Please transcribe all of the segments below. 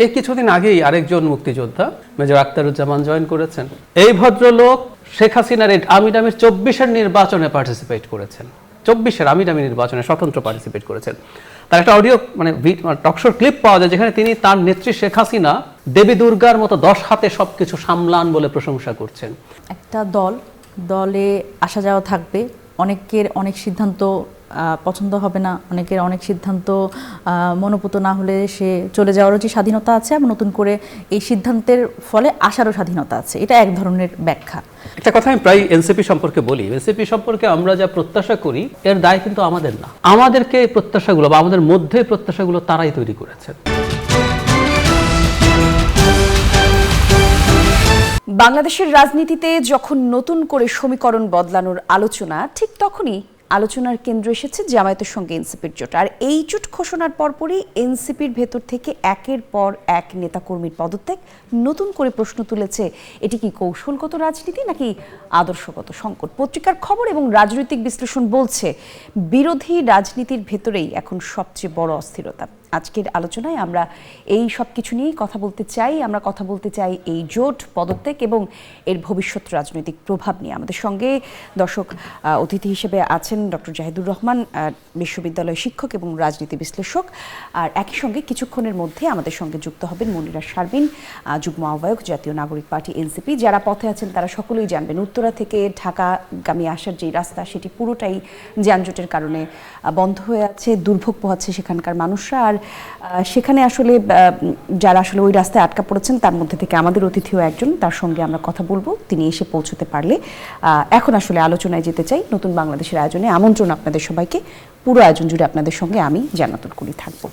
এই কিছুদিন আগেই আরেকজন মুক্তিযোদ্ধা মেজর আখতারুজ্জামান জয়েন করেছেন। এই ভদ্রলোক শেখ হাসিনার আমিরামির 24-এর নির্বাচনে পার্টিসিপেট করেছেন। 24-এর আমিরামি নির্বাচনে স্বতন্ত্র পার্টিসিপেট করেছেন। তার একটা অডিও টকশোর ক্লিপ পাওয়া যায় যেখানে তিনি তার নেত্রী শেখ হাসিনা দেবী দুর্গার মতো 10 হাতে সবকিছু সামলান বলে প্রশংসা করছেন। একটা দলে আসা যাওয়া থাকবে, অনেকের অনেক সিদ্ধান্ত পছন্দ হবে না, অনেকের অনেক সিদ্ধান্ত মনোপুত না হলে সে চলে যাওয়ারও যে স্বাধীনতা আছে, এবং নতুন করে এই সিদ্ধান্তের ফলে আসারও স্বাধীনতা আছে। এটা এক ধরনের ব্যাখ্যা। একটা কথা আমি প্রায় এনসিপি সম্পর্কে বলি, এনসিপি সম্পর্কে আমরা যা প্রত্যাশা করি এর দায় কিন্তু আমাদের না। আমাদেরকে এই প্রত্যাশাগুলো বা আমাদের মধ্যে প্রত্যাশাগুলো তারাই তৈরি করেছেন। বাংলাদেশের রাজনীতিতে যখন নতুন করে সমীকরণ বদলানোর আলোচনা, ঠিক তখনই আলোচনার কেন্দ্রে এসেছে জামায়াতের সঙ্গে এনসিপির জোট। আর এই জোট ঘোষণার পরপরই এনসিপির ভেতর থেকে একের পর এক নেতাকর্মীর পদত্যাগ। নতুন করে প্রশ্ন তুলেছে, এটি কি কৌশলগত রাজনীতি নাকি আদর্শগত সংকট? পত্রিকার খবর এবং রাজনৈতিক বিশ্লেষণ বলছে বিরোধী রাজনীতির ভেতরেই এখন সবচেয়ে বড় অস্থিরতা। আজকের আলোচনায় আমরা এই সব কিছু নিয়েই কথা বলতে চাই। আমরা কথা বলতে চাই এই জোট, পদত্যাগ এবং এর ভবিষ্যৎ রাজনৈতিক প্রভাব নিয়ে। আমাদের সঙ্গে দর্শক অতিথি হিসেবে আছেন ডক্টর জাহিদুর রহমান, বিশ্ববিদ্যালয় শিক্ষক এবং রাজনীতি বিশ্লেষক। আর একই সঙ্গে কিছুক্ষণের মধ্যে আমাদের সঙ্গে যুক্ত হবেন মনিরা শারবিন, যুগ্ম আহ্বায়ক, জাতীয় নাগরিক পার্টি এনসিপি। যারা পথে আছেন তারা সকলেই জানবেন, উত্তরা থেকে ঢাকাগামী আসার যে রাস্তা সেটি পুরোটাই যানজটের কারণে বন্ধ হয়ে আছে, দুর্ভোগ পোহাচ্ছে সেখানকার মানুষরা। আর সেখানে আসলে যারা আসলে ওই রাস্তায় আটকা পড়েছেন তার মধ্যে থেকে আমাদের অতিথিও একজন, তার সঙ্গে আমরা কথা বলবো তিনি এসে পৌঁছতে পারলে। এখন আসলে আলোচনায় যেতে চাই। নতুন বাংলাদেশের আয়োজনে আমন্ত্রণ আপনাদের সবাইকে। পুরো আয়োজন জুড়ে আপনাদের সঙ্গে আমি জান্নাতুল কুলি থাকবো।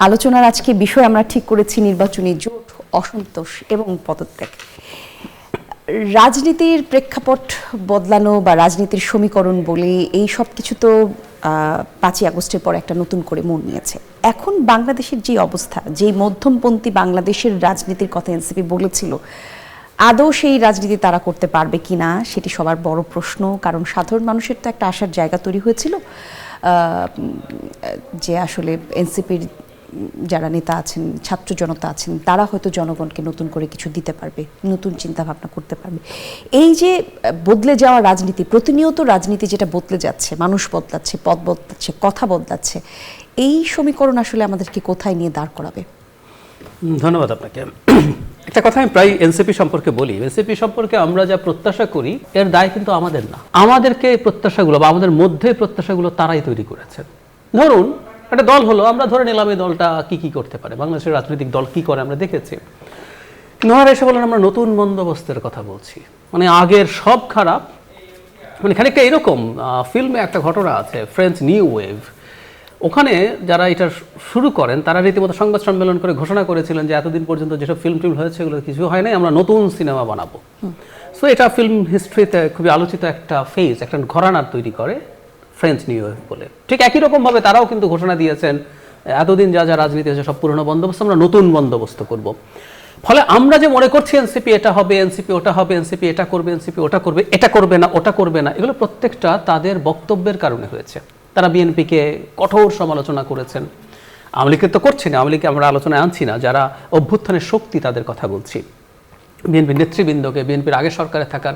আলোচনার আজকে বিষয় আমরা ঠিক করেছি নির্বাচনী জোট, অসন্তোষ এবং পদত্যাগ। রাজনীতির প্রেক্ষাপট বদলানো বা রাজনীতির সমীকরণ বলে এই সব কিছু তো 5ই আগস্টের পর একটা নতুন করে মোড় নিয়েছে। এখন বাংলাদেশের যে অবস্থা, যেই মধ্যমপন্থী বাংলাদেশের রাজনীতির কথা এনসিপি বলেছিল, আদৌ সেই রাজনীতি তারা করতে পারবে কিনা সেটি সবার বড় প্রশ্ন। কারণ সাধারণ মানুষের তো একটা আশার জায়গা তৈরি হয়েছিল যে আসলে এনসিপির যারা নেতা আছেন, ছাত্র জনতা আছেন, তারা হয়তো জনগণকে নতুন করে কিছু দিতে পারবে, নতুন চিন্তা ভাবনা করতে পারবে। এই যে বদলে যাওয়া রাজনীতি, প্রতিনিয়ত রাজনীতি যেটা বদলে যাচ্ছে, মানুষ বদলাচ্ছে, পথ বদলাচ্ছে, কথা বদলাচ্ছে, এই সমীকরণ আসলে আমাদেরকে কোথায় নিয়ে দাঁড় করাবে? ধন্যবাদ আপনাকে। একটা কথা আমি প্রায় এনসিপি সম্পর্কে বলি, এনসিপি সম্পর্কে আমরা যা প্রত্যাশা করি এর দায় কিন্তু আমাদের না। আমাদেরকে এই প্রত্যাশাগুলো বা আমাদের মধ্যে প্রত্যাশাগুলো তারাই তৈরি করেছেন। ধরুন একটা দল হলো, আমরা ধরে নিলাম এই দলটা কি করতে পারে, বাংলাদেশের রাজনৈতিক দল কি করে আমরা দেখেছি। ওনারা এসে বলেন আমরা নতুন বন্দোবস্তের কথা বলছি, মানে আগের সব খারাপ। মানে খানিকটা এরকম ফিল্মে একটা ঘটনা আছে, ফ্রেঞ্চ নিউ ওয়েভ। ওখানে যারা এটা শুরু করেন তারা রীতিমতো সংবাদ সম্মেলন করে ঘোষণা করেছিলেন যে এতদিন পর্যন্ত যেসব ফিল্ম হয়েছে এগুলো কিছু হয় নাই, আমরা নতুন সিনেমা বানাবো। সো এটা ফিল্ম হিস্ট্রিতে খুবই আলোচিত একটা ফেজ, একটা ঘরানার তৈরি করে ফ্রেঞ্চ নিউ ওয়েভ বলে। ঠিক একই রকমভাবে তারাও কিন্তু ঘোষণা দিয়েছেন এতদিন যা যা রাজনীতি হয়েছে সব পুরনো বন্দোবস্ত, আমরা নতুন বন্দোবস্ত করব। ফলে আমরা যে মনে করছি এনসিপি এটা হবে, এনসিপি ওটা হবে, এনসিপি এটা করবে, এনসিপি ওটা করবে, এটা করবে না, ওটা করবে না, এগুলো প্রত্যেকটা তাদের বক্তব্যের কারণে হয়েছে। তারা বিএনপিকে কঠোর সমালোচনা করেছেন, আওয়ামী লীগকে তো করছি না, আওয়ামী লীগকে আমরা আলোচনায় আনছি না, যারা অভ্যুত্থানের শক্তি তাদের কথা বলছি। বিএনপির নেতৃবৃন্দকে, বিএনপির আগে সরকারে থাকার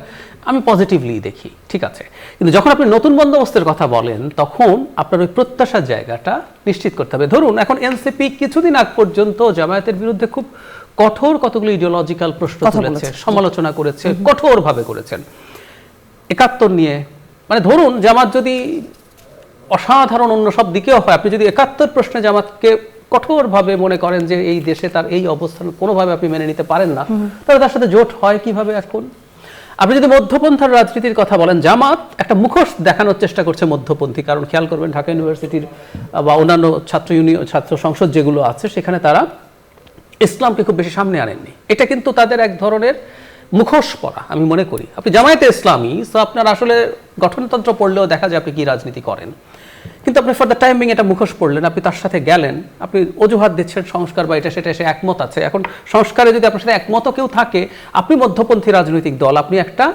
আমি পজিটিভলি দেখি, ঠিক আছে। কিন্তু যখন আপনি নতুন বন্দোবস্তের কথা বলেন তখন আপনার ওই প্রত্যাশার জায়গাটা নিশ্চিত করতে হবে। ধরুন এখন এনসিপি কিছুদিন আগ পর্যন্ত জামায়াতের বিরুদ্ধে খুব কঠোর কতগুলো ইডিওলজিক্যাল প্রশ্ন তুলেছে, সমালোচনা করেছে, কঠোরভাবে করেছেন। 71 নিয়ে, মানে ধরুন জামাত যদি অসাধারণ অন্য সব দিকেও হয়, আপনি যদি 71 প্রশ্নে জামাতকে কঠোরভাবে মনে করেন যে এই দেশে তার এই অবস্থান কোনোভাবে আপনি মেনে নিতে পারেন না, তাহলে তার সাথে জোট হয় কিভাবে? এখন আপনি যদি মধ্যপন্থার রাজনীতির কথা বলেন, জামাত একটা মুখোশ দেখানোর চেষ্টা করছে মধ্যপন্থী। কারণ খেয়াল করবেন ঢাকা ইউনিভার্সিটির বা অন্যান্য ছাত্র সংসদ যেগুলো আছে সেখানে তারা ইসলামকে খুব বেশি সামনে আনেননি। এটা কিন্তু তাদের এক ধরনের মুখোশ পরা আমি মনে করি। আপনি জামায়াতে ইসলামী, তো আপনার আসলে গঠনতন্ত্র পড়লেও দেখা যায় আপনি কি রাজনীতি করেন, কিন্তু আপনি ফর দ্য টাইম বিং এটা মুখোশ পড়লেন, আপনি তার সাথে গেলেন, আপনি অজুহাত দিচ্ছেন সংস্কার বা এটা সেটা, এসে একমত আছে। এখন সংস্কারে যদি আপনার সাথে একমত কেউ থাকে, আপনি মধ্যপন্থী রাজনৈতিক দল, আপনি একটা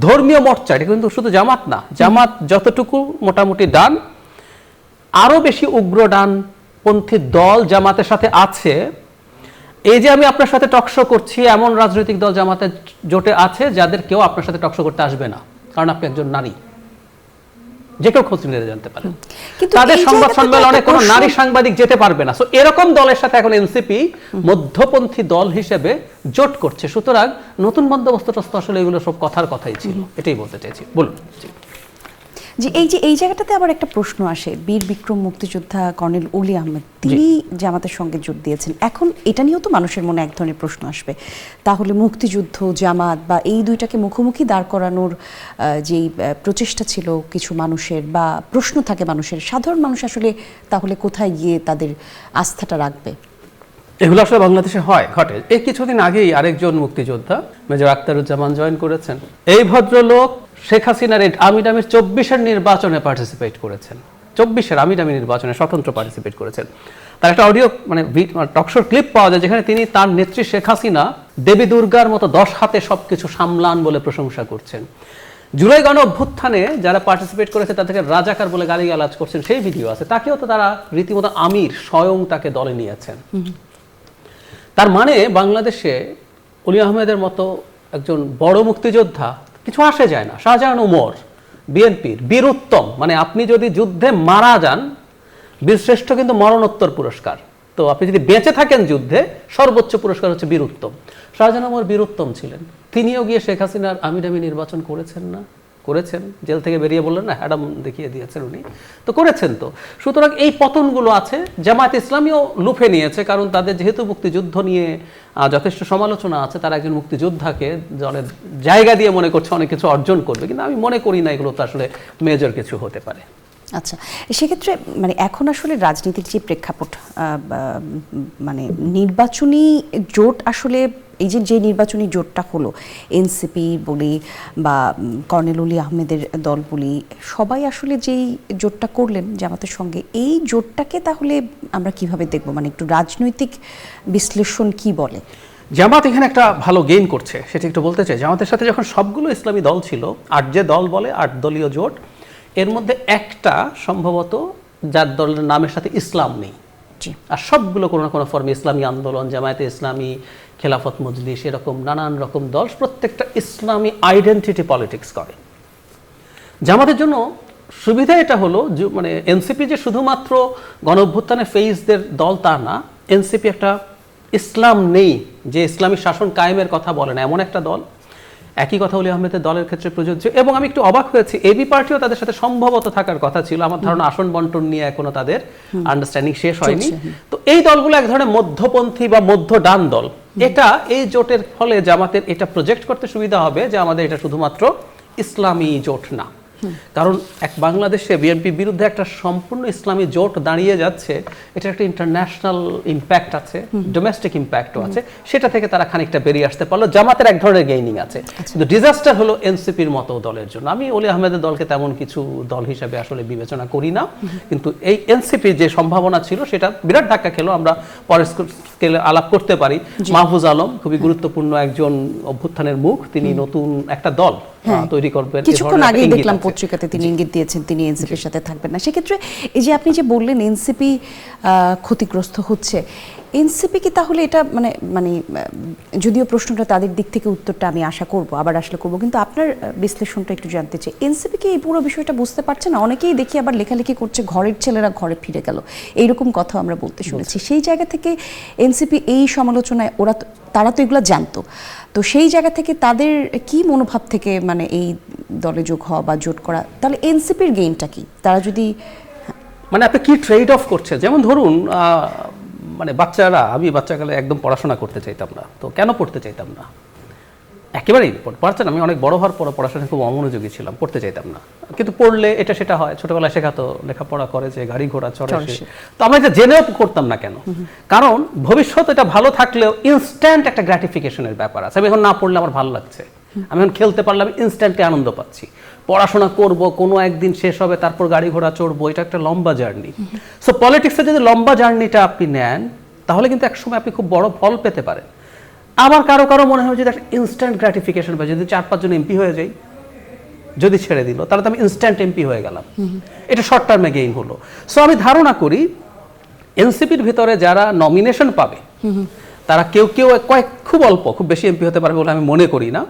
ধর্মীয় মোর্চা, এটা কিন্তু শুধু জামাত না, জামাত যতটুকু মোটামুটি ডান, আরও বেশি উগ্র ডান পন্থী দল জামাতের সাথে আছে, এই যে আমি আপনার সাথে টকশো করছি, এমন রাজনৈতিক দল জামাতের জোটে আছে যাদের কেউ আপনার সাথে টকশো করতে আসবে না, কারণ আপনি একজন নারী। যে কেউ খোঁজ নিয়ে জানতে পারে। কিন্তু তাদের এই সংবাদ জায়গাটাতে সম্মেলনে একটা কোনো প্রশ্ন- নারী সাংবাদিক যেতে পারবে না। সো এরকম দলের সাথে এখন এনসিপি মধ্যপন্থী দল হিসেবে জোট করছে। সুতরাং নতুন বন্দোবস্তটা তো আসলে এগুলো সব কথার কথাই ছিল, এটাই বলতে চাইছি। বলুন। জি। যে এই জায়গাটাতে আবার একটা প্রশ্ন আসে, বীর বিক্রম মুক্তিযোদ্ধা কর্নেল অলি আহমেদ তিনি জামাতের সঙ্গে যোগ দিয়েছেন, এখন এটা নিয়েও তো মানুষের মনে এক ধরনের প্রশ্ন আসবে, তাহলে মুক্তিযুদ্ধ জামাত বা এই দুইটাকে মুখোমুখি দাঁড় করানোর যেই প্রচেষ্টা ছিল কিছু মানুষের, বা প্রশ্ন থাকে মানুষের, সাধারণ মানুষ আসলে তাহলে কোথায় গিয়ে তাদের আস্থাটা রাখবে? এগুলো আসলে বাংলাদেশে হয়, ঘটে। এই কিছুদিন আগেই আরেকজন মুক্তিযোদ্ধা মেজর আখতারুজ্জামান জয়েন করেছেন। এই ভদ্রলোক শেখ হাসিনার আমির 24-এর নির্বাচনে পার্টিসিপেট করেছেন। 24-এর আমির নির্বাচনে স্বতন্ত্র পার্টিসিপেট করেছেন। তার একটা অডিও মানে টকশোর ক্লিপ পাওয়া যায়, যেখানে তিনি তার নেত্রী শেখ হাসিনা দেবী দুর্গার মতো 10 হাতে সবকিছু সামলান বলে প্রশংসা করছেন। জুলাই গণ অভ্যুত্থানে যারা পার্টিসিপেট করেছে তাদেরকে রাজাকার বলে গালিগালাজ করছেন, সেই ভিডিও আছে। তাকেও তো তারা রীতিমতো আমির স্বয়ং তাকে দলে নিয়েছেন। তার মানে বাংলাদেশে অলি আহমেদের মতো একজন বড় মুক্তিযোদ্ধা কিছু আসে যায় না। শাহজাহান ওমর বিএনপির বীরুত্তম, মানে আপনি যদি যুদ্ধে মারা যান, বীরশ্রেষ্ঠ কিন্তু মরণোত্তর পুরস্কার, তো আপনি যদি বেঁচে থাকেন যুদ্ধে সর্বোচ্চ পুরস্কার হচ্ছে বীরুত্তম। শাহজাহান ওমর বীরুত্তম ছিলেন। তিনিও গিয়ে শেখ হাসিনার আমির নির্বাচন করেছেন না? করেছেন। জেল থেকে বেরিয়ে বললেন না, অ্যাডাম দেখিয়ে দিয়েছেন উনি, তো করেছেন। তো সুতরাং এই পতনগুলো আছে। জামায়াত ইসলামীও লুফে নিয়েছে, কারণ তাদের যেহেতু মুক্তিযুদ্ধ নিয়ে যথেষ্ট সমালোচনা আছে, তারা একজন মুক্তিযোদ্ধাকে দলের জায়গা দিয়ে মনে করছে অনেক কিছু অর্জন করবে, কিন্তু আমি মনে করি না এগুলো তো আসলে মেজর কিছু হতে পারে। আচ্ছা, সেক্ষেত্রে মানে এখন আসলে রাজনীতির যে প্রেক্ষাপট, মানে নির্বাচনী জোট, আসলে এই যে নির্বাচনী জোটটা হলো, এনসিপি বলি বা কর্নেল অলি আহমেদের দল বলি, সবাই আসলে যেই জোটটা করলেন জামাতের সঙ্গে, এই জোটটাকে তাহলে আমরা কিভাবে দেখব, মানে একটু রাজনৈতিক বিশ্লেষণ কি বলে? জামাত এখানে একটা ভালো গেইন করছে, সেটা একটু বলতে চাই। জামাতের সাথে যখন সবগুলো ইসলামী দল ছিল, 8 যে দল বলে 8 দলীয় জোট, এর মধ্যে একটা সম্ভবত যার দলের নামের সাথে ইসলাম নেই, আর সবগুলো কোনো না কোনো ফর্মে ইসলামী আন্দোলন, জামায়াতে ইসলামী, খেলাফত মজলিস, এরকম নানান রকম দল, প্রত্যেকটা ইসলামী আইডেন্টিটি পলিটিক্স করে। জামাতের জন্য সুবিধা এটা হলো, মানে এনসিপি যে শুধুমাত্র গণ অভ্যুত্থানে ফেইজদের দল তা না, এনসিপি একটা ইসলাম নেই, যে ইসলামী শাসন কায়েমের কথা বলে না, এমন একটা দল। একই কথা অলি আহমেদের দলের ক্ষেত্রে প্রযোজ্য। এবং আমি একটু অবাক হয়েছি, এবি পার্টিও তাদের সাথে সম্ভবত থাকার কথা ছিল। আমার ধারণা আসন বন্টন নিয়ে এখনো তাদের আন্ডারস্ট্যান্ডিং শেষ হয়নি। তো এই দলগুলো এক ধরনের মধ্যপন্থী বা মধ্য ডান দল। এটা এই জোটের ফলে জামাতের এটা প্রজেক্ট করতে সুবিধা হবে যে আমাদের এটা শুধুমাত্র ইসলামী জোট না, কারণ এক বাংলাদেশে বিএনপির বিরুদ্ধে একটা সম্পূর্ণ ইসলামী জোট দাঁড়িয়ে যাচ্ছে, এটা একটা ইন্টারন্যাশনাল ইম্প্যাক্ট আছে, ডোমেস্টিক ইম্প্যাক্টও আছে। সেটা থেকে তারা খানিকটা বেরিয়ে আসতে পারলো, জামাতের এক ধরনের গেইনিং আছে। কিন্তু ডিজাস্টার হলো এনসিপির মতো দলের জন্য। আমি অলি আহমেদের দলকে তেমন কিছু দল হিসেবে আসলে বিবেচনা করি না, কিন্তু এই এনসিপির যে সম্ভাবনা ছিল সেটা বিরাট ধাক্কা খেলো। আমরা পরের স্কেলে আলাপ করতে পারি। মাহফুজ আলম খুবই গুরুত্বপূর্ণ একজন অভ্যুত্থানের মুখ, তিনি নতুন একটা দল তৈরি করবেন। কিছুক্ষণ আগেই দেখলাম পত্রিকাতে তিনি ইঙ্গিত দিয়েছেন তিনি এনসিপির সাথে থাকবেন না। সেক্ষেত্রে এই যে আপনি যে বললেন এনসিপি ক্ষতিগ্রস্ত হচ্ছে, এনসিপি কি তাহলে এটা মানে যদিও প্রশ্নটা তাদের দিক থেকে উত্তরটা আমি আশা করব, আবার আসলে করব, কিন্তু আপনার বিশ্লেষণটা একটু জানতে চাই। এনসিপি কি এই পুরো বিষয়টা বুঝতে পারছে না? অনেকেই দেখি আবার লেখালেখি করছে ঘরের ছেলেরা ঘরে ফিরে গেল, এইরকম কথা আমরা বলতে শুনেছি। সেই জায়গা থেকে এনসিপি এই সমালোচনায় তারা তো এগুলো জানতো, তো সেই জায়গা থেকে তাদের কি মনোভাব থেকে মানে এই দলে যোগ হওয়া বা জোট করা, তাহলে এনসিপির গেইনটা কি? তারা যদি মানে আপনি কি ট্রেড অফ করছেন, যেমন ধরুন মানে বাচ্চারা, আমি বাচ্চাকালে একদম পড়াশোনা করতে চাইতাম না, তো কেন পড়তে চাইতাম না? একেবারেই পড়ছেন, আমি অনেক বড় হওয়ার পর পড়াশোনায় খুব অমনোযোগী ছিলাম, পড়তে চাইতাম না, কিন্তু পড়লে এটা সেটা হয়। ছোটবেলায় শেখাতো লেখাপড়া করে যে গাড়ি ঘোড়া চড়ে, তো আমরা এটা জেনেও করতাম না কেন? কারণ ভবিষ্যৎ এটা ভালো থাকলেও ইনস্ট্যান্ট একটা গ্র্যাটিফিকেশনের ব্যাপার আছে। আমি এখন না পড়লে আমার ভালো লাগছে, আমি এখন খেলতে পারলে আমি ইনস্ট্যান্টলি আনন্দ পাচ্ছি। পড়াশোনা করব, কোনো একদিন শেষ হবে, তারপর গাড়ি ঘোড়া চড়বো, এটা একটা লম্বা জার্নি। সো পলিটিক্সে যদি লম্বা জার্নিটা আপনি নেন, তাহলে কিন্তু একসময় আপনি খুব বড় ফল পেতে পারেন। আবার কারো কারো মনে হয় যদি একটা ইনস্ট্যান্ট গ্র্যাটিফিকেশন পাই, যদি 4-5 জন এমপি হয়ে যাই, যদি ছেড়ে দিল, তাহলে তো আমি ইনস্ট্যান্ট এমপি হয়ে গেলাম, এটা শর্ট টার্মে গেইন হলো। সো আমি ধারণা করি এনসিপির ভিতরে যারা নমিনেশন পাবে তারা কেউ কেউ খুব অল্প, খুব বেশি এমপি হতে পারবে বলে আমি মনে করি না।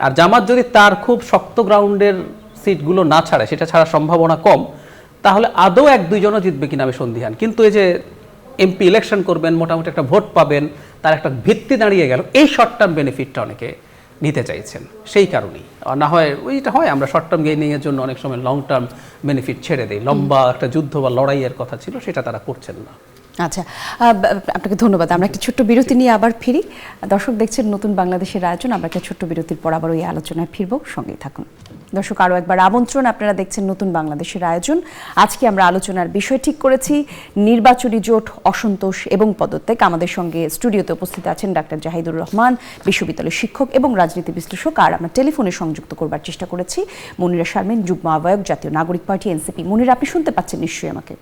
আর জামাত যদি তার খুব শক্ত গ্রাউন্ডের সিটগুলো না ছাড়ে, সেটা ছাড়ার সম্ভাবনা কম, তাহলে আদৌ 1-2 জনও জিতবে কিনা আমি সন্দিহান। কিন্তু এই যে এমপি ইলেকশন করবেন, মোটামুটি একটা ভোট পাবেন, তার একটা ভিত্তি দাঁড়িয়ে গেল, এই শর্ট টার্ম বেনিফিটটা অনেকে নিতে চাইছেন, সেই কারণেই। আর না হয় ওইটা হয় আমরা শর্ট টার্ম গেইনিংয়ের জন্য অনেক সময় লং টার্ম বেনিফিট ছেড়ে দিই, লম্বা একটা যুদ্ধ বা লড়াইয়ের কথা ছিল সেটা তারা করছেন না। আচ্ছা, আপনাকে ধন্যবাদ। আমরা একটা ছোট্ট বিরতি নিয়ে আবার ফিরি। দর্শক দেখছেন নতুন বাংলাদেশের আয়োজন। আমরা একটা ছোট্ট বিরতির পর আবার ওই আলোচনায় ফিরবো, সঙ্গেই থাকুন। দর্শক, আরও একবার আমন্ত্রণ, আপনারা দেখছেন নতুন বাংলাদেশের আয়োজন। আজকে আমরা আলোচনার বিষয় ঠিক করেছি নির্বাচনী জোট, অসন্তোষ এবং পদত্যাগ। আমাদের সঙ্গে স্টুডিওতে উপস্থিত আছেন ডাক্তার জাহিদুর রহমান, বিশ্ববিদ্যালয়ের শিক্ষক এবং রাজনীতি বিশ্লেষক। আর আমরা টেলিফোনে সংযুক্ত করবার চেষ্টা করেছি মনিরা শারমিন, যুগ্ম আহ্বায়ক, জাতীয় নাগরিক পার্টি এনসিপি। মনিরা, আপনি শুনতে পাচ্ছেন নিশ্চয়ই আমাকে?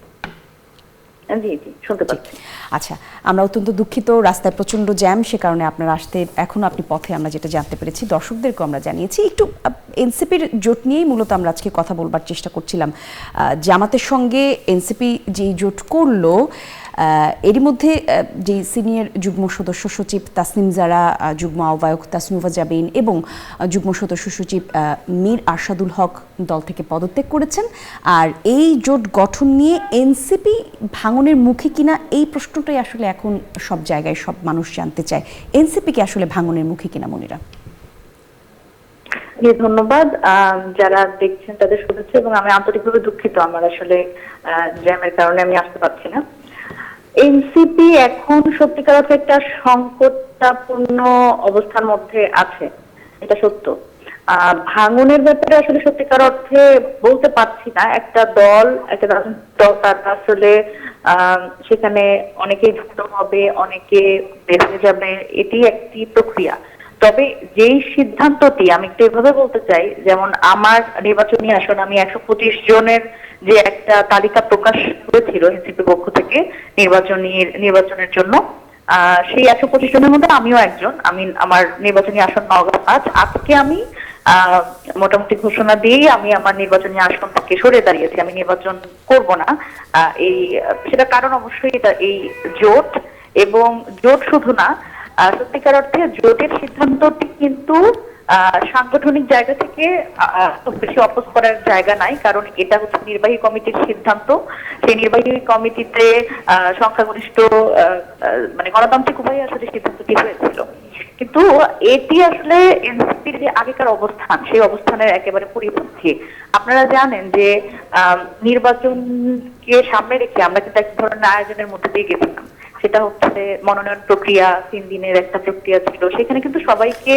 জি জি, শুনতে পাচ্ছি। আচ্ছা, আমরা অত্যন্ত দুঃখিত, রাস্তায় প্রচন্ড জ্যাম, সে কারণে আপনার আসতে এখনো আপনি পথে, আমরা যেটা জানতে পেরেছি। দর্শকদেরকে আমরা জানিয়েছি একটু এনসিপির জোট নিয়েই মূলত আমরা আজকে কথা বলবার চেষ্টা করছিলাম। জামাতের সঙ্গে এনসিপি যেই জোট করলো, এরই মধ্যে যে সিনিয়র যুগ্ম সদস্য সচিব তাসনিম জারা, যুগ্ম আহ্বায়ক তাসনুভা জাবিন এবং যুগ্ম সদস্য সচিব মীর আরশাদুল হক দল থেকে পদত্যাগ করেছেন। আর এই জোট গঠন নিয়ে এনসিপি ভাঙনের মুখে কিনা, এই প্রশ্নটাই আসলে এখন সব জায়গায় সব মানুষ জানতে চায়। এনসিপি কি আসলে ভাঙনের মুখে কিনা, মনিরা? ধন্যবাদ। যারা দেখছেন তাদের শুভেচ্ছা, এবং আমি আন্তরিকভাবে দুঃখিত, আমার আসলে জ্যামের কারণে আমি আসতে পারছি না। এনসিপি এখন সত্যিকার অর্থে একটা সংকটাপূর্ণ অবস্থার মধ্যে আছে, এটা সত্য। ভাঙনের ব্যাপারে আসলে সত্যিকার অর্থে বলতে পারছি না। একটা দল, একটা রাজনৈতিক দল, তারা আসলে সেখানে অনেকে যুক্ত হবে, অনেকে বের হয়ে যাবে, এটি একটি প্রক্রিয়া। তবে যেই সিদ্ধান্তটি, আমি একটু এভাবে বলতে চাই, যেমন আমার নির্বাচনী আসন, আমি 125 জনের যে একটা তালিকা প্রকাশ করেছিল এনসিপি পক্ষ থেকে নির্বাচনের জন্য, সেই 125 জনের মধ্যে আমিও একজন। আমি আমার নির্বাচনী আসন নওগাঁ 5। আজকে আমি মোটামুটি ঘোষণা দিয়েই আমি আমার নির্বাচনী আসন থেকে সরে দাঁড়িয়েছি, আমি নির্বাচন করব না। সেটা কারণ অবশ্যই এটা এই জোট, এবং জোট শুধু না, সত্যিকার অর্থে জোটের সিদ্ধান্তটি কিন্তু সাংগঠনিক জায়গা থেকে খুব বেশি অপোজ করার জায়গা নাই, কারণ এটা হচ্ছে নির্বাহী কমিটির সিদ্ধান্ত। সেই নির্বাহী কমিটিতে সংখ্যাগরিষ্ঠ মানে গণতান্ত্রিক উপায়ে আসলে সিদ্ধান্তটি হয়েছিল। কিন্তু এটি আসলে এনসিপির যে আগেকার অবস্থান, সেই অবস্থানের একেবারে পরিপন্থী। আপনারা জানেন যে নির্বাচনকে সামনে রেখে আমরা কিন্তু এক ধরনের আয়োজনের মধ্যে দিয়ে গেছিলাম। সেটা হচ্ছে মনোনয়ন প্রক্রিয়া, 3 দিনের একটা প্রক্রিয়া ছিল। সেখানে কিন্তু সবাইকে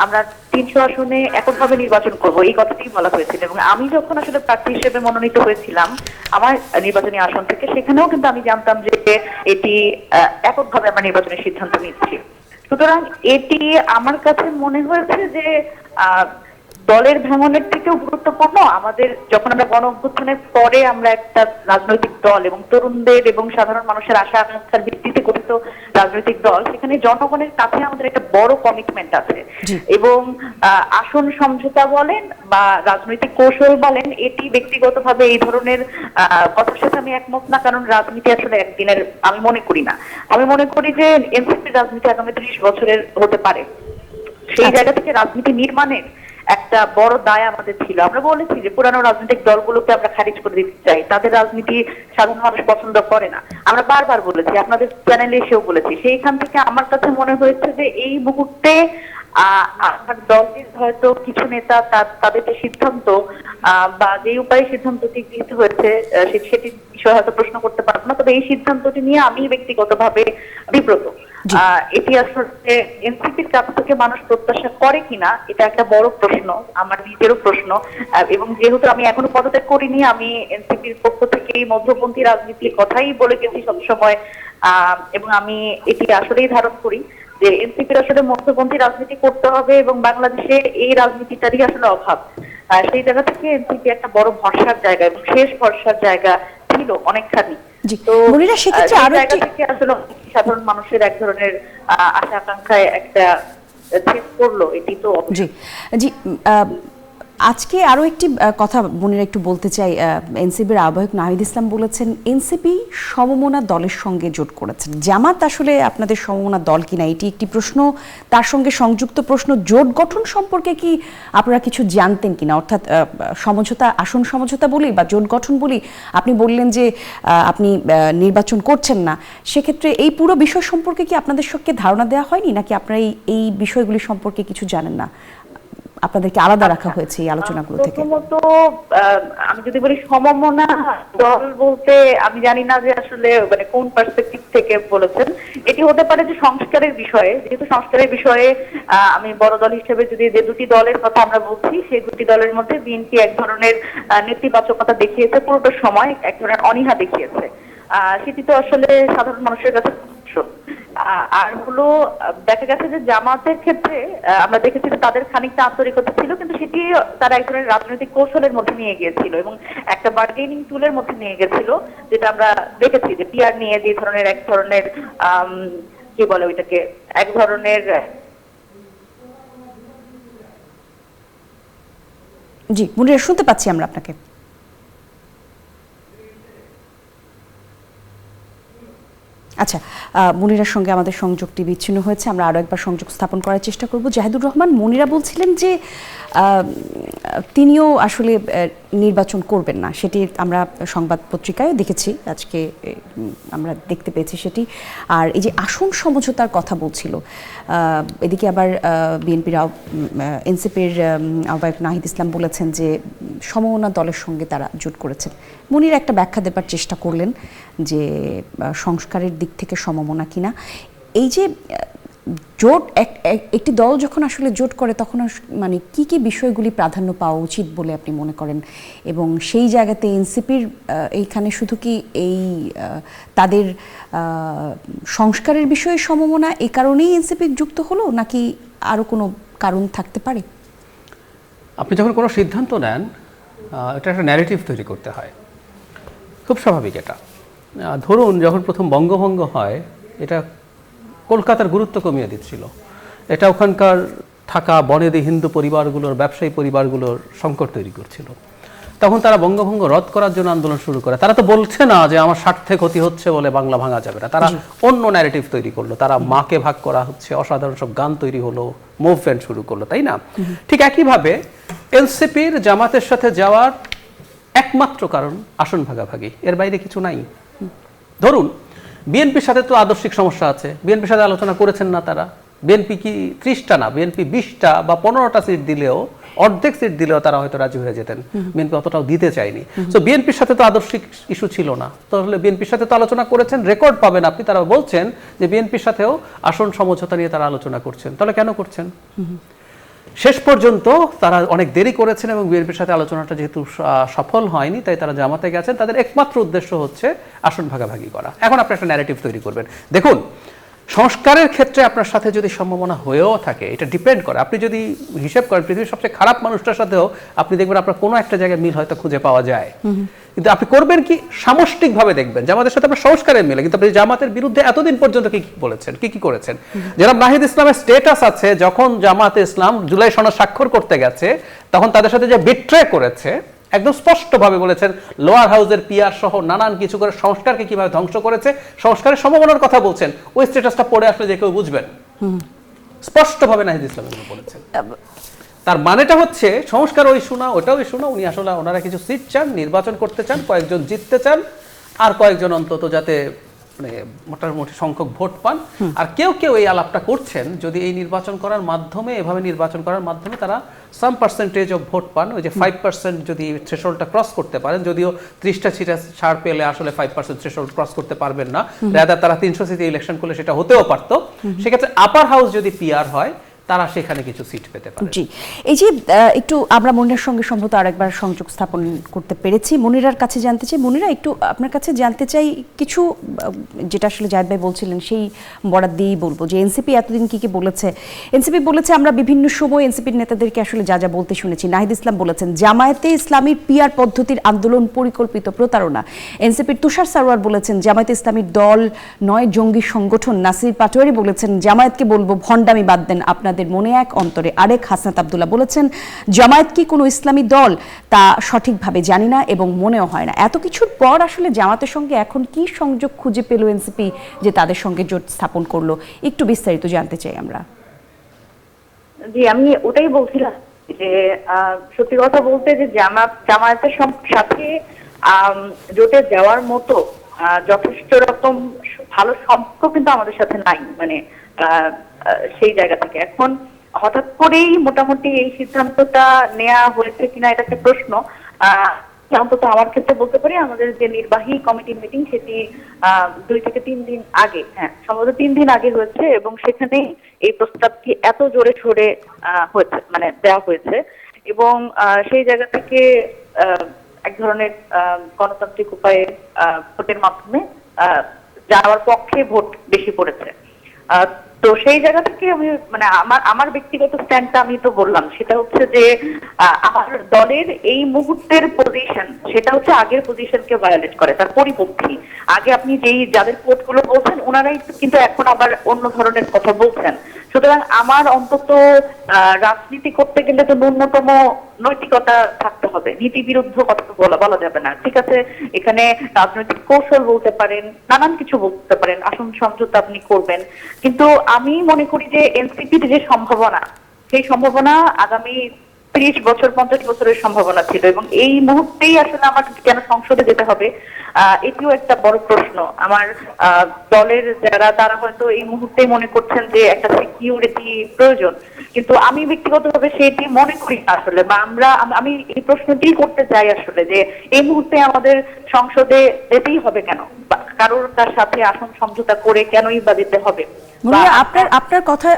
আমরা 300 আসনে এককভাবে নির্বাচন করব, এই কথাটি বলা হয়েছিল। এবং আমি যখন আসলে প্রার্থী হিসেবে মনোনীত হয়েছিলাম আমার নির্বাচনী আসন থেকে, সেখানেও কিন্তু আমি জানতাম যে এটি এককভাবে আমরা নির্বাচনের সিদ্ধান্ত নিচ্ছি। সুতরাং এটি আমার কাছে মনে হয়েছে যে দলের ভাঙনের থেকেও গুরুত্বপূর্ণ আমাদের, যখন আমরা গণ অভ্যুত্থানের পরে আমরা একটা রাজনৈতিক দল এবং তরুণদের এবং সাধারণ মানুষের আশা আকাঙ্ক্ষার ভিত্তিতে গঠিত রাজনৈতিক দল, সেখানে জনগণের কাছে আমাদের একটা বড় কমিটমেন্ট আছে। এবং আসন সমঝোতা বলেন বা রাজনৈতিক কৌশল বলেন, এটি ব্যক্তিগতভাবে এই ধরনের কথার সাথে আমি একমত না, কারণ রাজনীতি আসলে একদিনের আমি মনে করি না। আমি মনে করি যে এনসিপির রাজনীতি আগামী 30 বছরের হতে পারে। সেই জায়গা থেকে রাজনীতি নির্মাণের একটা বড় দায় আমাদের ছিল। আমরা বলেছি যে পুরানো রাজনৈতিক দলগুলোকে আমরা খারিজ করে দিতে চাই, তাদের রাজনীতি সাধারণ মানুষ পছন্দ করে না। আমরা বারবার বলেছি, আপনাদের চ্যানেলে এসেও বলেছি। সেইখান থেকে আমার কাছে মনে হয়েছে যে এই মুহূর্তে আমার দলের হয়তো কিছু নেতা তাদের যে সিদ্ধান্ত বা যে উপায়ে সিদ্ধান্তটি গৃহীত হয়েছে সেটি বিষয়ে হয়তো প্রশ্ন করতে পারবো না, তবে এই সিদ্ধান্তটি নিয়ে আমি ব্যক্তিগতভাবে বিব্রত। এটি আসলে এনসিপির কাছ থেকে মানুষ প্রত্যাশা করে কিনা, এটা একটা বড় প্রশ্ন, আমার নিজেরও প্রশ্ন। এবং যেহেতু আমি এখনো পদত্যাগ করিনি, আমি এনসিপির পক্ষ থেকে এই মধ্যপন্থী রাজনীতির কথাই বলে গেছি সবসময়। এবং আমি এটি আসলেই ধারণ করি যে এনসিপির আসলে মধ্যপন্থী রাজনীতি করতে হবে, এবং বাংলাদেশে এই রাজনীতিটারই আসলে অভাব। সেই জায়গা থেকে এনসিপি একটা বড় ভরসার জায়গা এবং শেষ ভরসার জায়গা ছিল অনেকখানি। তো সেক্ষেত্রে আরো জায়গা থেকে আসলে সাধারণ মানুষের এক ধরনের আশা আকাঙ্ক্ষায় একটা ছেদ পড়লো, এটি তো জি জি। আজকে আরো একটি কথা মনিরা একটু বলতে চাই। এনসিপির আহ্বায়ক নাহিদ ইসলাম বলেছেন এনসিপি সমমনা দলের সঙ্গে জোট করেছেন। জামাত আসলে আপনাদের সমমনা দল কিনা এটি একটি প্রশ্ন, তার সঙ্গে সংযুক্ত প্রশ্ন জোট গঠন সম্পর্কে কি আপনারা কিছু জানতেন কিনা, অর্থাৎ সমঝোতা, আসন সমঝোতা বলি বা জোট গঠন বলি, আপনি বললেন যে আপনি নির্বাচন করছেন না, সেক্ষেত্রে এই পুরো বিষয় সম্পর্কে কি আপনাদের সঙ্গে ধারণা দেওয়া হয়নি, নাকি আপনারা এই বিষয়গুলি সম্পর্কে কিছু জানেন না, আপনাদেরকে আলাদা রাখা হয়েছে এই আলোচনাগুলো থেকে? প্রথমত আমি যদি বলি সমমনা দল বলতে আমি জানি না যে আসলে মানে কোন পার্সপেক্টিভ থেকে বলেছেন। এটি হতে পারে যে সংস্কারের বিষয়ে, যেহেতু সংস্কারের বিষয়ে আমি বড় দল হিসেবে যদি যে দুটি দলের কথা আমরা বলছি, সেই দুটি দলের মধ্যে বিএনপি এক ধরনের নেতিবাচকতা দেখিয়েছে, পুরোটা সময় এক ধরনের অনীহা দেখিয়েছে। সেটি তো আসলে সাধারণ মানুষের কাছে আর হলো দেখা গেছে যে জামাতের ক্ষেত্রে আমরা দেখেছি যে তাদের খানিকটা আন্তরিকতা ছিল, কিন্তু সেটি তারা এক ধরনের রাজনৈতিক কৌশলের মধ্যে নিয়ে গিয়েছিল এবং একটা বার্গেনিং টুলের মধ্যে নিয়ে গেছিল, যেটা আমরা দেখেছি যে পিআর নিয়ে যে ধরনের এক ধরনের কি বলে ওইটাকে, এক ধরনের জি মুনিরা, শুনতে পাচ্ছি আমরা আপনাকে। আচ্ছা, মনিরার সঙ্গে আমাদের সংযোগটি বিচ্ছিন্ন হয়েছে, আমরা আরও একবার সংযোগ স্থাপন করার চেষ্টা করব। জাহিদুর রহমান, মনিরা বলছিলেন যে তিনিও আসলে নির্বাচন করবেন না, সেটি আমরা সংবাদ পত্রিকায় দেখেছি, আজকে আমরা দেখতে পেয়েছি সেটি। আর এই যে আসন সমঝোতার কথা বলছিল, এদিকে আবার বিএনপির এনসিপির আহ্বায়ক নাহিদ ইসলাম বলেছেন যে সমমনা দলের সঙ্গে তারা জোট করেছেন। মনির একটা ব্যাখ্যা দেবার চেষ্টা করলেন যে সংস্কারের দিক থেকে সমমনা কিনা। এই যে জোট, একটি দল যখন আসলে জোট করে তখন মানে কি কি বিষয়গুলি প্রাধান্য পাওয়া উচিত বলে আপনি মনে করেন, এবং সেই জায়গাতে এনসিপির এইখানে শুধু কি এই তাদের সংস্কারের বিষয়ে সমমনা এই কারণেই এনসিপি যুক্ত হলো, নাকি আরও কোনো কারণ থাকতে পারে? আপনি যখন কোনো সিদ্ধান্ত নেন, এটা একটা ন্যারেটিভ তৈরি করতে হয়, খুব স্বাভাবিক এটা। ধরুন যখন প্রথম বঙ্গভঙ্গ হয়, এটা কলকাতার গুরুত্ব কমিয়ে দিচ্ছিল, এটা ওখানকার থাকা বনেদি হিন্দু পরিবারগুলোর, ব্যবসায়ী পরিবারগুলোর সংকট তৈরি করছিল। তখন তারা বঙ্গভঙ্গ রদ করার জন্য আন্দোলন শুরু করে। তারা তো বলছে না যে আমার স্বার্থে ক্ষতি হচ্ছে বলে বাংলা ভাঙা যাবে না, তারা অন্য ন্যারেটিভ তৈরি করলো, তারা মাকে ভাগ করা হচ্ছে, অসাধারণ সব গান তৈরি হলো, মুভমেন্ট শুরু করলো, তাই না? ঠিক একইভাবে এনসিপির জামাতের সাথে যাওয়ার একমাত্র কারণ আসন ভাগাভাগি, এর বাইরে কিছু নাই। ধরুন বিএনপির সাথে তো আদর্শিক সমস্যা আছে, বিএনপির সাথে আলোচনা করেছেন না তারা। বিএনপি কি 30টা না, বিএনপি 20টা বা 15টা সিট দিলেও, অর্ধেক সিট দিলেও তারা হয়তো রাজি হয়ে যেতেন, বিএনপি অতটাও দিতে চায়নি। তো বিএনপির সাথে তো আদর্শিক ইস্যু ছিল না, তাহলে বিএনপির সাথে তো আলোচনা করেছেন, রেকর্ড পাবেন আপনি, তারা বলছেন যে বিএনপির সাথেও আসন সমঝোতা নিয়ে তারা আলোচনা করছেন। তাহলে কেন করছেন? শেষ পর্যন্ত তারা অনেক দেরি করেছেন এবং বিএনপির সাথে আলোচনাটা যেহেতু সফল হয়নি, তাই তারা জামাতে গেছেন। তাদের একমাত্র উদ্দেশ্য হচ্ছে আসন ভাগাভাগি করা। এখন আপনি একটা ন্যারেটিভ তৈরি করবেন। দেখুন, সংস্কারের ক্ষেত্রে আপনার সাথে যদি সম্ভাবনা হয়েও থাকে, এটা ডিপেন্ড করে, আপনি যদি হিসেব করেন পৃথিবীর সবচেয়ে খারাপ মানুষটার সাথেও আপনি দেখবেন আপনার কোনো একটা জায়গায় মিল হয়তো খুঁজে পাওয়া যায়, কিন্তু আপনি করবেন কি সামষ্টিকভাবে দেখবেন জামাতের সাথে আপনার সংস্কারের মিলে। কিন্তু আপনি জামাতের বিরুদ্ধে এতদিন পর্যন্ত কি বলেছেন, কি করেছেন? যারা নাহিদ ইসলামের স্টেটাস আছে, যখন জামাতে ইসলাম জুলাই সনদ স্বাক্ষর করতে গেছে তখন তাদের সাথে যে বিট্রে করেছে, একদম স্পষ্টভাবে বলেছেন লোয়ার হাউসের পিআর সহ নানান কিছু করে সংস্কারকে কিভাবে ধ্বংস করেছে, সংস্কারের সম্ভাবনার কথা বলছেন। ওই স্ট্যাটাসটা পড়ে আসলে যে কেউ বুঝবেন, স্পষ্টভাবে নাহিদ ইসলাম বলেছেন। তার মানেটা হচ্ছে সংস্কার ওই শোনা, ওটাও শোনা, উনি আসলে ওনারা কিছু সিট চান, নির্বাচন করতে চান, কয়েকজন জিততে চান, আর কয়েকজন অন্তত যাতে মানে মোটামুটি সংখ্যক ভোট পান। আর কেউ কেউ এই আলাপটা করছেন যদি এই নির্বাচন করার মাধ্যমে, এভাবে নির্বাচন করার মাধ্যমে তারা সাম পার্সেন্টেজ অফ ভোট পান, ওই যে 5% যদি থ্রেশহোল্ডটা ক্রস করতে পারেন, যদিও 30টা সিটে ছাড় পেলে আসলে 5% থ্রেশহোল্ড ক্রস করতে পারবেন না, রাদার তারা 300 সিটে ইলেকশন করলে সেটা হতেও পারতো। সেক্ষেত্রে আপার হাউস যদি পিআর হয় তারা সেখানে কিছু সিট পেতে পারে। জি, এই যে একটু আমরা মনিরার সঙ্গে সম্ভবত আরেকবার সংযোগ স্থাপন করতে পেরেছি। মনিরার কাছে জানতে চাই, মনিরা একটু আপনার কাছে জানতে চাই কিছু, যেটা আসলে জাহিদ ভাই বলছিলেন সেই বরাদ দিয়েই বলবো যে এনসিপি এতদিন কি বলেছে। এনসিপি বলেছে আমরা বিভিন্ন সময় এনসিপির নেতাদেরকে আসলে যা যা বলতে শুনেছি। নাহিদ ইসলাম বলেছেন জামায়াতে ইসলামীর পিআর পদ্ধতির আন্দোলন পরিকল্পিত প্রতারণা। এনসিপির তুষার সারোয়ার বলেছেন জামায়াতে ইসলামীর দল নয়, জঙ্গি সংগঠন। নাসির পাটোয়ারি বলেছেন জামায়াতকে বলবো ভণ্ডামি বাদ দেন, আপনাদের আপনাদের মনে এক অন্তরে আরেক। হাসনাত আব্দুল্লাহ বলেছেন, জামায়াত কি কোনো ইসলামী দল তা সঠিকভাবে জানি না এবং মনেও হয় না। এত কিছুর পর আসলে জামাতের সঙ্গে এখন কি সংযোগ খুঁজে পেল এনসিপি যে তাদের সঙ্গে জোট স্থাপন করলো, একটু বিস্তারিত জানতে চাই আমরা। জি, আমি ওটাই বলছিলাম যে সত্যি কথা বলতে যে জামায়াতের সাথে জোটে যাওয়ার মতো যথেষ্ট রকম ভালো সম্পর্ক কিন্তু আমাদের সাথে নাই, মানে সেই জায়গা থেকে এখন হঠাৎ করেই মোটামুটি এই সিদ্ধান্তটা নেওয়া হয়েছে কিনা এটা একটা প্রশ্ন। অন্তত আমার ক্ষেত্রে বলতে পারি, আমাদের যে নির্বাহী কমিটির মিটিং সেটি 2 থেকে 3 দিন আগে, হ্যাঁ সম্ভবত 3 দিন আগে হয়েছে, এবং সেখানেই এই প্রস্তাবটি এত জোরে সোরে হয়েছে, মানে দেওয়া হয়েছে, এবং সেই জায়গা থেকে এক ধরনের গণতান্ত্রিক উপায়ে ভোটের মাধ্যমে যাওয়ার পক্ষে ভোট বেশি পড়েছে। তো সেই জায়গা থেকে আমি মানে আমার ব্যক্তিগত স্ট্যান্ডটা আমি তো বললাম, সেটা হচ্ছে যে আমার দলের এই মুহূর্তের পজিশন সেটা হচ্ছে আগের পজিশনকে ভায়োলেট করে, তার পরিপন্থী। আগে আপনি যাদের কোর্টগুলো বলছেন ওনারাই কিন্তু এখন আবার অন্য ধরনের কথা বলছেন। সুতরাং আমার অন্তত রাজনীতি করতে গেলে তো ন্যূনতম নৈতিকতা থাকতে হবে, নীতি বিরুদ্ধ কথা বলা যাবে না। ঠিক আছে, এখানে রাজনৈতিক কৌশল বলতে পারেন, নানান কিছু বলতে পারেন, আসন সমঝোতা আপনি করবেন, কিন্তু আমি মনে করি যে এনসিপির যে সম্ভাবনা, সেই সম্ভাবনা আগামী 30 বছর 50 বছরের সম্ভাবনা ছিল, এবং এই মুহূর্তেই আসলে আমার কেন সংসদে যেতে হবে এটিও একটা বড় প্রশ্ন। আমার দলের যারা তারা হয়তো এই মুহূর্তেই মনে করছেন যে একটা সিকিউরিটি প্রয়োজন, কিন্তু আমি ব্যক্তিগতভাবে সেটি মনে করি না আসলে, বা আমি এই প্রশ্নটি করতে চাই আসলে যে এই মুহূর্তে আমাদের সংসদে যেতেই হবে কেন, কারোর তার সাথে আসন সমঝোতা করে কেনই বা যেতে হবে। আপনার কথা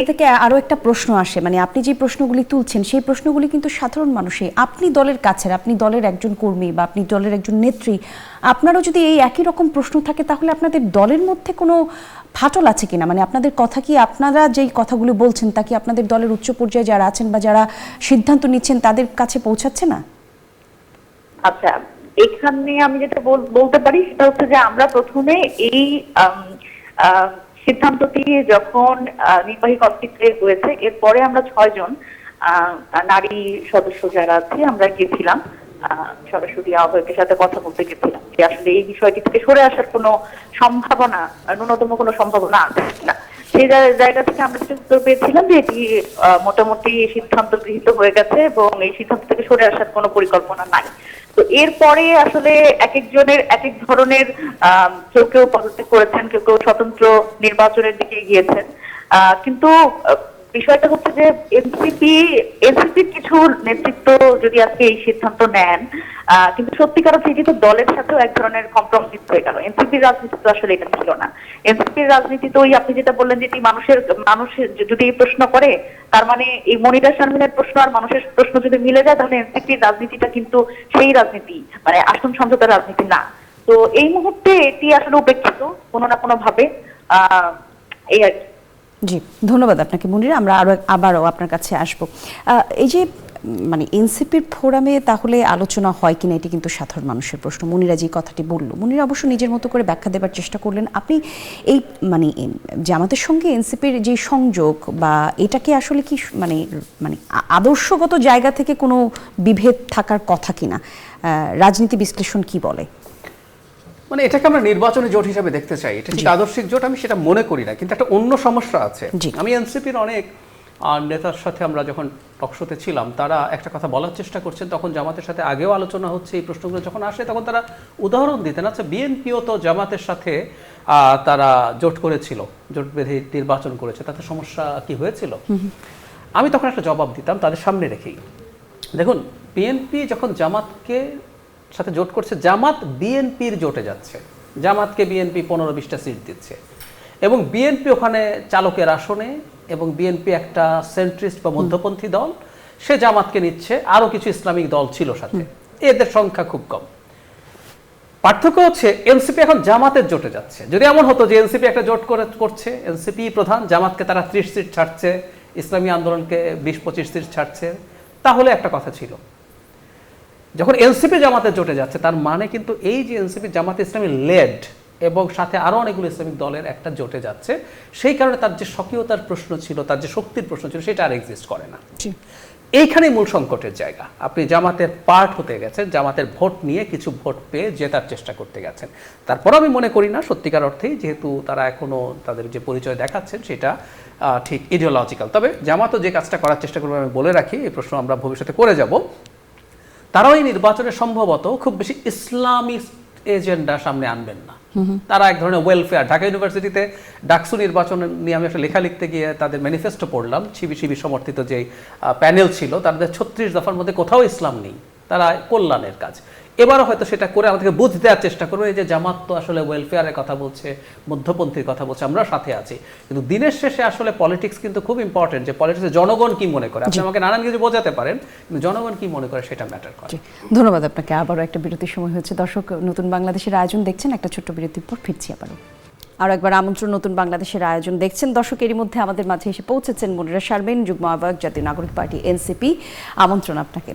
থেকে আরো একটা প্রশ্ন আসে, মানে আপনি যে প্রশ্নগুলি তুলছেন সেই প্রশ্নগুলি কিন্তু সাধারণ মানুষই, আপনি দলের কাছের, আপনি দলের একজন কর্মী বা আপনি দলের একজন নেত্রী, আপনারও যদি এই একই রকম প্রশ্ন থাকে তাহলে আপনাদের দলের মধ্যে কোনো ফাটল আছে কিনা? মানে আপনাদের কথা কি, আপনারা যেই কথাগুলো বলছেন তা কি আপনাদের দলের উচ্চ পর্যায়ে যারা আছেন বা যারা সিদ্ধান্ত নিচ্ছেন তাদের কাছে পৌঁছাচ্ছে না? আচ্ছা, এখানে আমি যেটা বলতে পারি সেটা হচ্ছে যে আমরা প্রথমে এই সিদ্ধান্তটি যখন নির্বাহী কমিটিতে হয়েছে, এরপরে আমরা 6 জন নারী সদস্য যারা আছে আমরা গেছিলাম, সরাসরি আহ্বায়কের সাথে কথা বলতে গেছিলাম যে আসলে এই বিষয়টি থেকে সরে আসার কোনো সম্ভাবনা, ন্যূনতম কোনো সম্ভাবনা আছে কিনা। সেই জায়গা থেকে আমরা উত্তর পেয়েছিলাম যে এটি মোটামুটি সিদ্ধান্ত গৃহীত হয়ে গেছে এবং এই সিদ্ধান্ত থেকে সরে আসার কোনো পরিকল্পনা নাই। তো এরপরে আসলে এক একজনের এক এক ধরনের কেউ কেউ পদত্যাগ করেছেন, কেউ কেউ স্বতন্ত্র নির্বাচনের দিকে গিয়েছেন, কিন্তু বিষয়টা হচ্ছে যে এনসিপির কিছু নেতৃত্ব যদি আজকে এই সিদ্ধান্ত নেন, কিন্তু সত্যিকার অর্থে এটি তো দলের সাথেও এক ধরনের কম্প্রোমাইজ হয়ে গেল। এনসিপির রাজনীতি তো আসলে এটা ছিল না। এনসিপির রাজনীতি তো ওই আপনি যেটা বললেন যে মানুষের যদি এই প্রশ্ন করে, তার মানে এই মনিরা শারমিনের প্রশ্ন আর মানুষের প্রশ্ন যদি মিলে যায়, তাহলে এনসিপির রাজনীতিটা কিন্তু সেই রাজনীতি, মানে আসন সমঝোতার রাজনীতি না। তো এই মুহূর্তে এটি আসলে উপেক্ষিত কোনো না কোনো ভাবে, এই আর কি। জি, ধন্যবাদ আপনাকে মুনিরা, আমরা আবারও আপনার কাছে আসব। এই যে মানে এনসিপির ফোরামে তাহলে আলোচনা হয় কিনা এটি কিন্তু সাধারণ মানুষের প্রশ্ন। মুনিরা যে কথাটি বলল, মুনিরা অবশ্য নিজের মতো করে ব্যাখ্যা দেবার চেষ্টা করলেন। আপনি এই মানে জামাতের সঙ্গে এনসিপির যে সংযোগ বা এটাকে আসলে কি মানে মানে আদর্শগত জায়গা থেকে কোনো বিভেদ থাকার কথা কিনা, রাজনীতি বিশ্লেষণ কি বলে? মানে এটাকে আমরা নির্বাচনী জোট হিসেবে দেখতে চাই, এটা ঠিক আদর্শিক জোট আমি সেটা মনে করি না, কিন্তু একটা অন্য সমস্যা আছে। আমি এনসিপির অনেক নেতার সাথে আমরা যখন টকশোতে ছিলাম, তারা একটা কথা বলার চেষ্টা করছেন, তখন জামাতের সাথে আগেও আলোচনা হচ্ছে, এই প্রশ্নগুলো যখন আসে তখন তারা উদাহরণ দিতেন। আচ্ছা, বিএনপিও তো জামাতের সাথে তারা জোট করেছিল, জোট বেঁধে নির্বাচন করেছে, তাতে সমস্যা কি হয়েছিল? আমি তখন একটা জবাব দিতাম তাদের সামনে রেখেই, দেখুন বিএনপি যখন জামাতকে সাথে জোট করছে, জামাত বিএনপির জোটে যাচ্ছে, জামাতকে বিএনপি 15-20টা সিট দিচ্ছে, এবং বিএনপি ওখানে চালকের আসনে, এবং বিএনপি একটা সেন্ট্রিস্ট বা মধ্যপন্থী দল, সে জামাতকে নিচ্ছে, আরো কিছু ইসলামিক দল ছিল সাথে, এদের সংখ্যা খুব কম। পার্থক্য হচ্ছে এনসিপি এখন জামাতের জোটে যাচ্ছে। যদি এমন হতো যে এনসিপি একটা জোট করছে, এনসিপি প্রধান, জামাতকে তারা 30 সিট ছাড়ছে, ইসলামী আন্দোলনকে 20-25 সিট ছাড়ছে, তাহলে একটা কথা ছিল। যখন এনসিপি জামাতের জোটে যাচ্ছে, তার মানে কিন্তু এই যে এনসিপি জামাতে ইসলামী লেড, এবং সাথে আরও অনেকগুলো ইসলামিক দলের একটা জোটে যাচ্ছে, সেই কারণে তার যে স্বকীয়তার প্রশ্ন ছিল, তার যে শক্তির প্রশ্ন ছিল, সেটা আর এক্সিস্ট করে না। এইখানেই মূল সংকটের জায়গা। আপনি জামাতের পার্ট হতে গেছেন, জামাতের ভোট নিয়ে কিছু ভোট পেয়ে জেতার চেষ্টা করতে গেছেন। তারপর আমি মনে করি না সত্যিকার অর্থেই, যেহেতু তারা এখনো তাদের যে পরিচয় দেখাচ্ছেন সেটা ঠিক ইডিওলজিক্যাল। তবে জামাতও যে কাজটা করার চেষ্টা করবে, আমি বলে রাখি, এই প্রশ্ন আমরা ভবিষ্যতে করে যাব, তারাও এই নির্বাচনে সম্ভবত খুব বেশি ইসলামিক এজেন্ডা সামনে আনবেন না। তারা এক ধরনের ওয়েলফেয়ার, ঢাকা ইউনিভার্সিটিতে ডাকসু নির্বাচন নিয়ে আমি একটা লেখা লিখতে গিয়ে তাদের ম্যানিফেস্টো পড়লাম, শিবির সমর্থিত যে প্যানেল ছিল, তাদের 36 দফার মধ্যে কোথাও ইসলাম নেই, তারা কল্যাণের কাজ। এবারও হয়তো সেটা করে আমাদেরকে বুঝ দেওয়ার চেষ্টা করবো, এই যে জামাত তো আসলে ওয়েলফেয়ারের কথা বলছে, মধ্যপন্থীর কথা বলছে, আমরা সাথে আছি, কিন্তু দিনের শেষে আসলে পলিটিক্স কিন্তু খুব ইম্পর্টেন্ট, যে পলিটিক্সে জনগণ কি মনে করে। আপনি আমাকে নানান কিছু বোঝাতে পারেন, কিন্তু জনগণ কি মনে করে সেটা ম্যাটার করে। ধন্যবাদ আপনাকে। আবারও একটা বিরতির সময় হচ্ছে। দর্শক, নতুন বাংলাদেশের আয়োজন দেখছেন, একটা ছোট্ট বিরতির পর ফিরছি আবারও। আরও একবার আমন্ত্রণ, নতুন বাংলাদেশের আয়োজন দেখছেন। দর্শক, এরই মধ্যে আমাদের মাঝে এসে পৌঁছেছেন মনিরা শারমিন, যুগ্ম আহ্বায়ক, জাতীয় নাগরিক পার্টি এনসিপি। আমন্ত্রণ আপনাকে।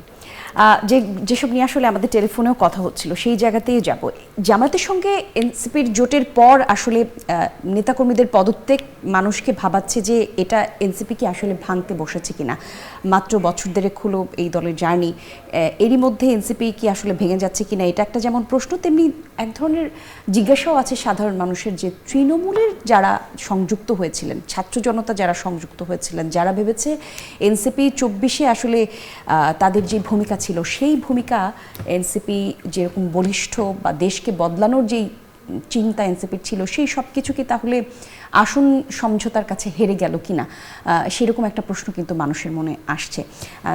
যেসব নিয়ে আসলে আমাদের টেলিফোনেও কথা হচ্ছিল, সেই জায়গাতেই যাব। জামাতের সঙ্গে এনসিপির জোটের পর আসলে নেতাকর্মীদের পদত্যাগ মানুষকে ভাবাচ্ছে যে এটা এনসিপি কি আসলে ভাঙতে বসেছে কিনা। মাত্র বছর দেড়েক হলো এই দলের জার্নি, এরই মধ্যে এনসিপি কি আসলে ভেঙে যাচ্ছে কিনা, এটা একটা যেমন প্রশ্ন, তেমনি এক ধরনের জিজ্ঞাসাও আছে সাধারণ মানুষের, যে তৃণমূলের যারা সংযুক্ত হয়েছিলেন, ছাত্র জনতা যারা সংযুক্ত হয়েছিলেন, যারা ভেবেছে এনসিপি 24-এ আসলে তাদের যে ভূমিকা ছিল, সেই ভূমিকা এনসিপি যেরকম বলিষ্ঠ বা দেশকে বদলানোর যেই চিন্তা এনসিপির ছিল, সেই সব কিছুকে তাহলে আসন সমঝোতার কাছে হেরে গেল কিনা, সেরকম একটা প্রশ্ন কিন্তু মানুষের মনে আসছে।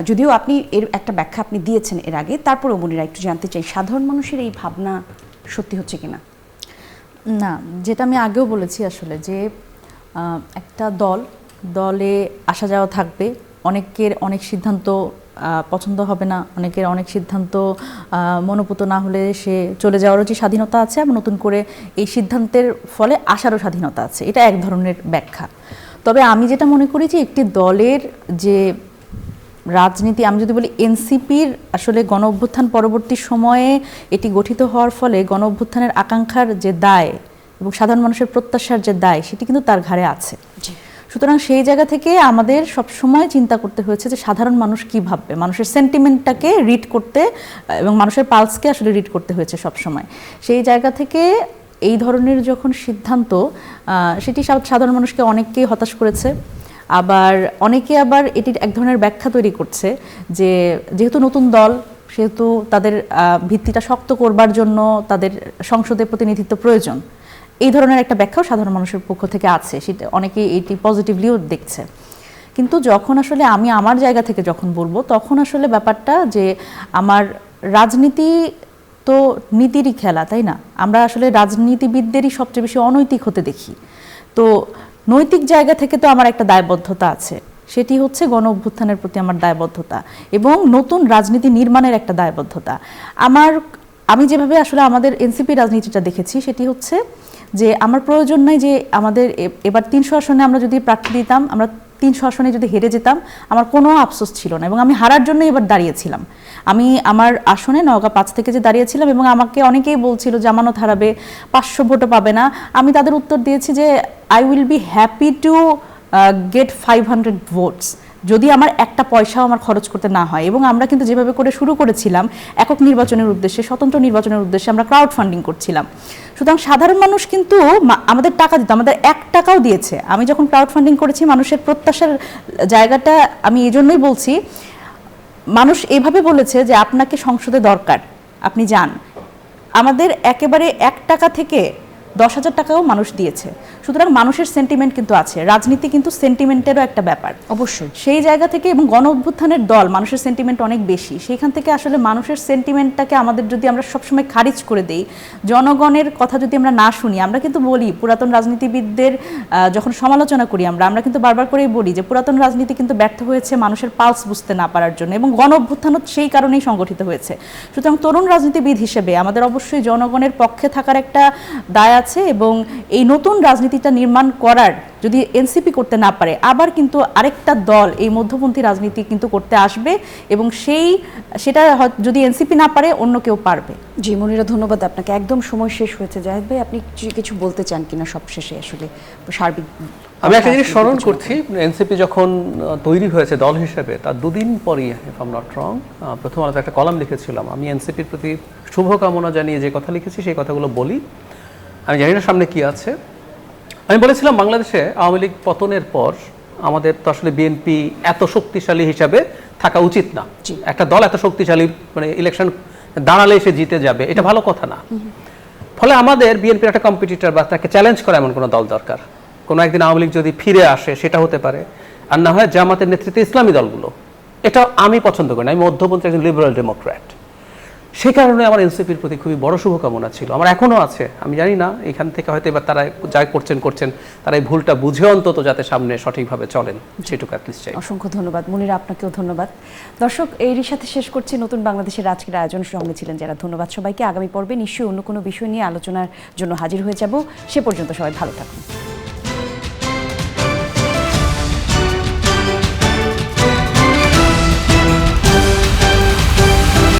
যদিও আপনি এর একটা ব্যাখ্যা আপনি দিয়েছেন এর আগে, তারপরেও মনিরা একটু জানতে চাই সাধারণ মানুষের এই ভাবনা সত্যি হচ্ছে কিনা। না, যেটা আমি আগেও বলেছি আসলে, যে একটা দলে আসা যাওয়া থাকবে, অনেকের অনেক সিদ্ধান্ত পছন্দ হবে না, অনেকের অনেক সিদ্ধান্ত মনোপুত না হলে সে চলে যাওয়ারও যে স্বাধীনতা আছে, এবং নতুন করে এই সিদ্ধান্তের ফলে আসারও স্বাধীনতা আছে। এটা এক ধরনের ব্যাখ্যা। তবে আমি যেটা মনে করি যে একটি দলের যে রাজনীতি, আমি যদি বলি এনসিপির আসলে গণ অভ্যুত্থান পরবর্তী সময়ে এটি গঠিত হওয়ার ফলে গণ অভ্যুত্থানের আকাঙ্ক্ষার যে দায় এবং সাধারণ মানুষের প্রত্যাশার যে দায়, সেটি কিন্তু তার ঘাড়ে আছে। সুতরাং সেই জায়গা থেকে আমাদের সবসময় চিন্তা করতে হয়েছে যে সাধারণ মানুষ কি ভাববে, মানুষের সেন্টিমেন্টটাকে রিড করতে এবং মানুষের পালসকে আসলে রিড করতে হয়েছে সবসময়। সেই জায়গা থেকে এই ধরনের যখন সিদ্ধান্ত, সেটি সাধারণ মানুষকে অনেককেই হতাশ করেছে। আবার অনেকে আবার এটির এক ধরনের ব্যাখ্যা তৈরি করছে যে যেহেতু নতুন দল, সেহেতু তাদের ভিত্তিটা শক্ত করবার জন্য তাদের সংসদে প্রতিনিধিত্ব প্রয়োজন। এই ধরনের একটা ব্যাখ্যাও সাধারণ মানুষের পক্ষ থেকে আছে, সেটা অনেকে এটি পজিটিভলিও দেখছে। কিন্তু যখন আসলে আমি আমার জায়গা থেকে যখন বলবো, তখন আসলে ব্যাপারটা যে আমার রাজনীতি তো নীতিরই খেলা, তাই না? আমরা আসলে রাজনীতিবিদদেরই সবচেয়ে বেশি অনৈতিক হতে দেখি। তো নৈতিক জায়গা থেকে তো আমার একটা দায়বদ্ধতা আছে, সেটি হচ্ছে গণ অভ্যুত্থানের প্রতি আমার দায়বদ্ধতা এবং নতুন রাজনীতি নির্মাণের একটা দায়বদ্ধতা। আমি যেভাবে আসলে আমাদের এনসিপি রাজনীতিটা দেখেছি, সেটি হচ্ছে যে আমার প্রয়োজন নাই যে আমাদের এবার 300 আসনে আমরা যদি প্রার্থী দিতাম, আমরা 300 আসনে যদি হেরে যেতাম, আমার কোনো আফসোস ছিল না, এবং আমি হারার জন্য এবার দাঁড়িয়েছিলাম। আমি আমার আসনে নওগাঁ 5 থেকে যে দাঁড়িয়েছিলাম, এবং আমাকে অনেকেই বলছিল জামানত হারাবে, 500 ভোটও পাবে না। আমি তাদের উত্তর দিয়েছি যে I will be happy to get 500 votes, যদি আমার একটা পয়সাও আমার খরচ করতে না হয়। এবং আমরা কিন্তু যেভাবে করে শুরু করেছিলাম, একক নির্বাচনের উদ্দেশ্যে, স্বতন্ত্র নির্বাচনের উদ্দেশ্যে আমরা ক্রাউড ফান্ডিং করছিলাম। সুতরাং সাধারণ মানুষ কিন্তু আমাদের টাকা দিত, আমাদের 1 টাকাও দিয়েছে। আমি যখন ক্রাউড ফান্ডিং করেছি, মানুষের প্রত্যাশার জায়গাটা আমি এই জন্যই বলছি, মানুষ এভাবে বলেছে যে আপনাকে সংসদে দরকার, আপনি যান। আমাদের একেবারে 1 টাকা থেকে 10,000 টাকাও মানুষ দিয়েছে। সুতরাং মানুষের সেন্টিমেন্ট কিন্তু আছে, রাজনীতি কিন্তু সেন্টিমেন্টেরও একটা ব্যাপার অবশ্যই। সেই জায়গা থেকে, এবং গণ অভ্যুত্থানের দল, মানুষের সেন্টিমেন্ট অনেক বেশি, সেইখান থেকে আসলে মানুষের সেন্টিমেন্টটাকে আমাদের যদি আমরা সবসময় খারিজ করে দেই, জনগণের কথা যদি আমরা না শুনি, আমরা কিন্তু বলি পুরাতন রাজনীতিবিদদের যখন সমালোচনা করি আমরা কিন্তু বারবার করেই বলি যে পুরাতন রাজনীতি কিন্তু ব্যর্থ হয়েছে মানুষের পালস বুঝতে না পারার জন্য, এবং গণ অভ্যুত্থানও সেই কারণেই সংগঠিত হয়েছে। সুতরাং তরুণ রাজনীতিবিদ হিসেবে আমাদের অবশ্যই জনগণের পক্ষে থাকার একটা দায় আছে এবং এই নতুন রাজনীতিটা নির্মাণ করার যদি এনসিপি করতে না পারে আবার কিন্তু আরেকটা দল এই মধ্যপন্থী রাজনীতি কিন্তু করতে আসবে এবং সেটা যদি এনসিপি না পারে অন্য কেউ পারবে। জি মনিরা, ধন্যবাদ আপনাকে। একদম সময় শেষ হয়েছে। জাহিদ ভাই, আপনি কিছু বলতে চান কিনা সবশেষে আসলে সার্বিক? আমি একটা জিনিস স্মরণ করছি, এনসিপি যখন তৈরি হয়েছে দল হিসেবে তার দুদিন পরই, if I am not wrong, প্রথম আলোতে একটা কলাম লিখেছিলাম। আমি এনসিপির প্রতি শুভকামনা জানিয়ে যে কথা লিখেছি সেই কথাগুলো বলি। আমি জানি না সামনে কি আছে। আমি বলেছিলাম বাংলাদেশে আওয়ামী লীগ পতনের পর আমাদের তো আসলে বিএনপি এত শক্তিশালী হিসাবে থাকা উচিত না। একটা দল এত শক্তিশালী মানে ইলেকশন দাঁড়ালে এসে জিতে যাবে, এটা ভালো কথা না। ফলে আমাদের বিএনপির একটা কম্পিটিটর বা তাকে চ্যালেঞ্জ করা এমন কোনো দল দরকার। কোনো একদিন আওয়ামী লীগ যদি ফিরে আসে সেটা হতে পারে, আর না হয় জামাতের নেতৃত্বে ইসলামী দলগুলো। এটা আমি পছন্দ করি না, আমি মধ্যপন্থী একজন লিবারাল ডেমোক্র্যাট। সেই কারণে আমার এনসিপির প্রতি খুবই বড় শুভকামনা ছিল, আমার এখনও আছে। আমি জানি না এখান থেকে হয়তো এবার তারা যা করছেন তারা এই ভুলটা বুঝে অন্তত যাতে সামনে সঠিকভাবে চলেন সেটুকু অ্যাটলিস্ট চাই। অসংখ্য ধন্যবাদ মনিরা, আপনাকেও ধন্যবাদ। দর্শক, এরই সাথে শেষ করছি নতুন বাংলাদেশের আজকের আয়োজন। সঙ্গে ছিলেন যারা, ধন্যবাদ সবাইকে। আগামী পর্বে নিশ্চয়ই অন্য কোনো বিষয় নিয়ে আলোচনার জন্য হাজির হয়ে যাব। সে পর্যন্ত সবাই ভালো থাকুন।